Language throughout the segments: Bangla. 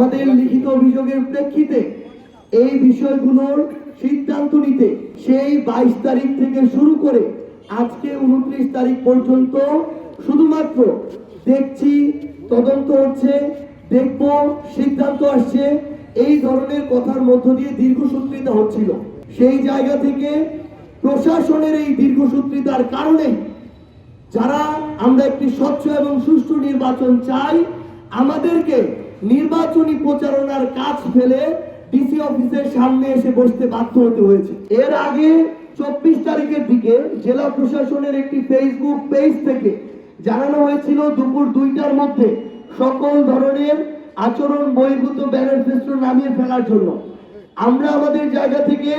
আমাদের লিখিত অভিযোগের প্রেক্ষিতে এই বিষয়গুলোর সিদ্ধান্ত নিতে সেই 22 তারিখ থেকে শুরু করে আজকে 29 তারিখ পর্যন্ত শুধুমাত্র দেখছি, তদন্ত হচ্ছে, দেখব, সিদ্ধান্ত আসছে, এই ধরনের কথার মধ্য দিয়ে দীর্ঘসূত্রিতা হচ্ছিল। সেই জায়গা থেকে প্রশাসনের এই দীর্ঘসূত্রিতার কারণে যারা আমরা একটি স্বচ্ছ এবং সুষ্ঠু নির্বাচন চাই, আমাদেরকে নির্বাচনী প্রচারণার কাজ ফেলে ডিসি অফিসের সামনে এসে বসতে বাধ্য হতে হয়েছে। এর আগে 24 তারিখের দিকে জেলা প্রশাসনের একটি ফেসবুক পেজ থেকে জানানো হয়েছিল দুপুর 2টার মধ্যে সকল ধরনের আচরণ বহির্ভূত ব্যানার ফেস্টুন নামিয়ে ফেলার জন্য। আমরা আমাদের জায়গা থেকে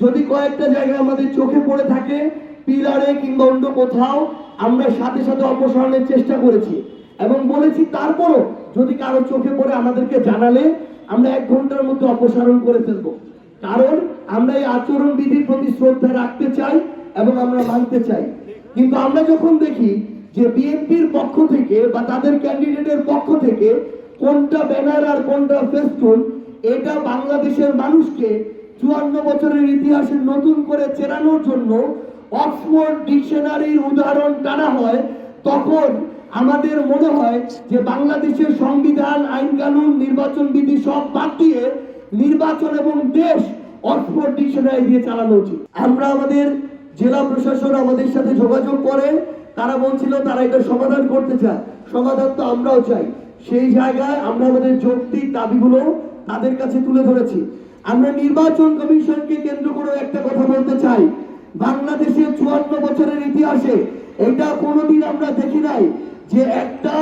যদি কয়েকটা জায়গায় আমাদের চোখে পড়ে থাকে, পিলারে কিংবা অন্য কোথাও, আমরা সাথে সাথে অপসারণের চেষ্টা করেছি এবং বলেছি তারপরও যদি কারো চোখে পড়ে আমাদেরকে জানালে আমরা 1 ঘন্টার মধ্যে অপসারণ করে ফেলবো। কারণ আমরা এই আচরণ বিধির প্রতি শ্রদ্ধা রাখতে চাই এবং আমরা মানতে চাই। কিন্তু আমরা যখন দেখি যে বিএনপির পক্ষ থেকে বা তাদের ক্যান্ডিডেটের পক্ষ থেকে কোনটা ব্যানার আর কোনটা ফেস্টুন, এটা বাংলাদেশের মানুষকে 54 বছরের ইতিহাসে নতুন করে চেনানোর জন্য অক্সফোর্ড ডিকশনারির উদাহরণ টানা হয়, তখন আমাদের মনে হয় যে বাংলাদেশের সংবিধান, আইন কানুন, নির্বাচন বিধি সব বাদ দিয়ে নির্বাচন এবং দেশ অক্সফোর্ড ডিকশনারি দিয়ে চালানো উচিত। আমরা আমাদের জেলা প্রশাসন আমাদের সাথে যোগাযোগ করে তারা বলছিল তারা এটা সমাধান করতে চায়। সমাধান তো আমরাও চাই। সেই জায়গায় আমরা আমাদের যৌক্তিক দাবিগুলো তাদের কাছে তুলে ধরেছি। আমরা নির্বাচন কমিশনকে কেন্দ্র করে একটা কথা বলতে চাই, বাংলাদেশের 54 বছরের ইতিহাসে এটা কোনোদিন আমরা দেখি নাই যে একটা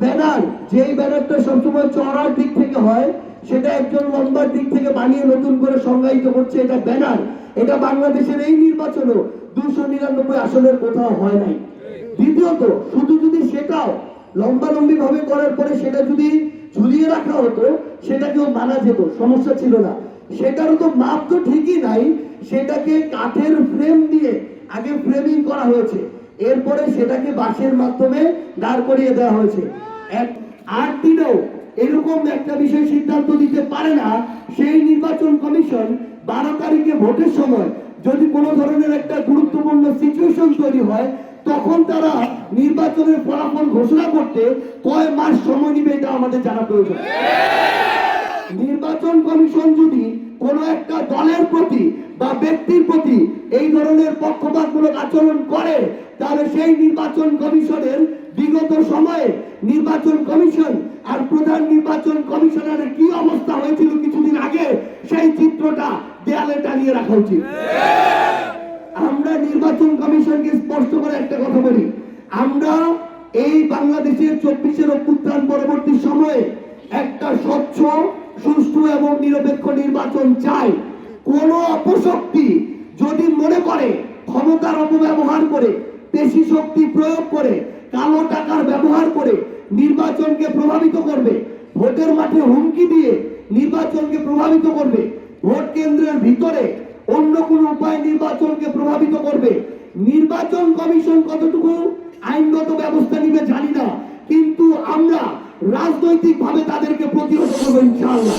ব্যানার, যেই ব্যানারটা সবসময় চড়ার দিক থেকে হয়, সেটা একজন লম্বার দিক থেকে বানিয়ে নতুন করে সংজ্ঞায়িত করছে এটা ব্যানার। এটা বাংলাদেশের এই নির্বাচনও 299 আসনের কোথাও হয় নাই। দ্বিতীয়ত, শুধু যদি সেটাও লম্বালম্বি ভাবে করার পরে সেটা যদি ঝুলিয়ে রাখা হতো, সেটাকেও মানা যেত, সমস্যা ছিল না। সেটারও তো মাপ তো ঠিকই নাই, সেটাকে কাঠের ফ্রেম দিয়ে আগে ফ্রেমিং করা হয়েছে, এরপরে সেটাকে বাঁশের মাধ্যমে দাঁড় করিয়ে দেওয়া হয়েছে। 8 দিনেও এরকম একটা বিষয় সিদ্ধান্ত দিতে পারে না সেই নির্বাচন কমিশন। 12 তারিখে ভোটের সময় যদি কোনো ধরনের একটা গুরুত্বপূর্ণ সিচুয়েশন তৈরি হয়, তখন তারা নির্বাচনের ফলাফল ঘোষণা করতে কয় মাস সময় নিবে, এটা আমাদের জানা প্রয়োজন। নির্বাচন কমিশন যদি কোনো একটা দলের প্রতি বা ব্যক্তির প্রতি এই ধরনের পক্ষপাতমূলক আচরণ করে, তাহলে সেই নির্বাচন কমিশনের বিগত সময়ে নির্বাচন কমিশন আর প্রধান নির্বাচন কমিশনারের কি অবস্থা হয়েছিল কিছুদিন আগে, সেই চিত্রটা দেয়ালে টানিয়ে রাখা উচিত। আমরা নির্বাচন কমিশনকে স্পষ্ট করে একটা কথা বলি, আমরা এই বাংলাদেশের 24-এর অভ্যুত্থান পরবর্তী সময়ে একটা স্বচ্ছ, সুষ্ঠু এবং নিরপেক্ষ নির্বাচন চাই। কোন অপশক্তি যদি মনে করে ক্ষমতার অপব্যবহার করে, পেশি শক্তি প্রয়োগ করে, কালো টাকার ব্যবহার করে নির্বাচনকে প্রভাবিত করবে, ভোটের মাঠে হুমকি দিয়ে নির্বাচনকে প্রভাবিত করবে, ভোট কেন্দ্রের ভিতরে অন্য কোন উপায় নির্বাচনকে প্রভাবিত করবে, নির্বাচন কমিশন কতটুকু আইনগত ব্যবস্থা নিবে জানি না, কিন্তু আমরা রাজনৈতিকভাবে তাদেরকে প্রতিহত করবো ইনশাআল্লাহ।